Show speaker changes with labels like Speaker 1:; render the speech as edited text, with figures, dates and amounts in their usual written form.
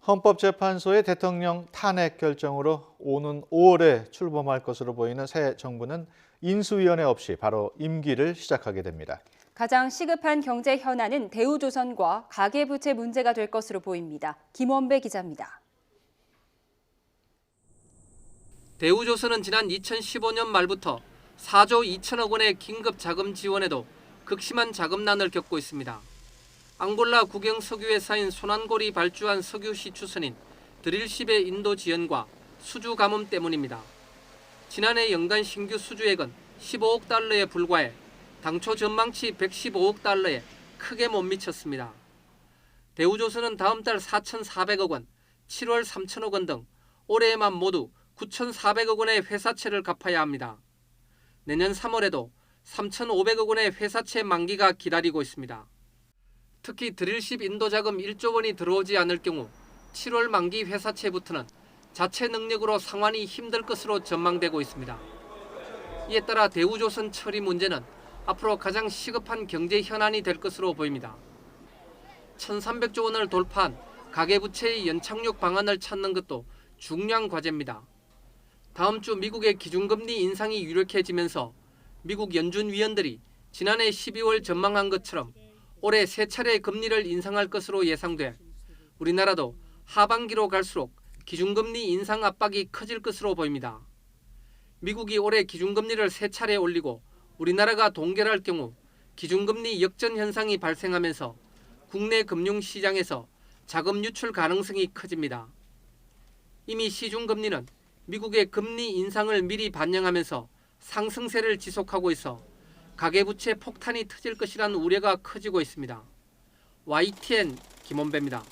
Speaker 1: 헌법재판소의 대통령 탄핵 결정으로 오는 5월에 출범할 것으로 보이는 새 정부는 인수위원회 없이 바로 임기를 시작하게 됩니다.
Speaker 2: 가장 시급한 경제 현안은 대우조선과 가계부채 문제가 될 것으로 보입니다. 김원배 기자입니다.
Speaker 3: 대우조선은 지난 2015년 말부터 4조 2천억 원의 긴급 자금 지원에도 극심한 자금난을 겪고 있습니다. 앙골라 국영 석유회사인 손안골이 발주한 석유시 추선인 드릴십의 인도 지연과 수주 가뭄 때문입니다. 지난해 연간 신규 수주액은 15억 달러에 불과해 당초 전망치 115억 달러에 크게 못 미쳤습니다. 대우조선은 다음 달 4,400억 원, 7월 3천억 원 등 올해에만 모두 9,400억 원의 회사채를 갚아야 합니다. 내년 3월에도 3,500억 원의 회사채 만기가 기다리고 있습니다. 특히 드릴십 인도자금 1조 원이 들어오지 않을 경우 7월 만기 회사채부터는 자체 능력으로 상환이 힘들 것으로 전망되고 있습니다. 이에 따라 대우조선 처리 문제는 앞으로 가장 시급한 경제 현안이 될 것으로 보입니다. 1,300조 원을 돌파한 가계부채의 연착륙 방안을 찾는 것도 중요한 과제입니다. 다음 주 미국의 기준금리 인상이 유력해지면서 미국 연준 위원들이 지난해 12월 전망한 것처럼 올해 3차례 금리를 인상할 것으로 예상돼 우리나라도 하반기로 갈수록 기준금리 인상 압박이 커질 것으로 보입니다. 미국이 올해 기준금리를 3차례 올리고 우리나라가 동결할 경우 기준금리 역전 현상이 발생하면서 국내 금융시장에서 자금 유출 가능성이 커집니다. 이미 시중금리는 미국의 금리 인상을 미리 반영하면서 상승세를 지속하고 있어 가계부채 폭탄이 터질 것이라는 우려가 커지고 있습니다. YTN 김원배입니다.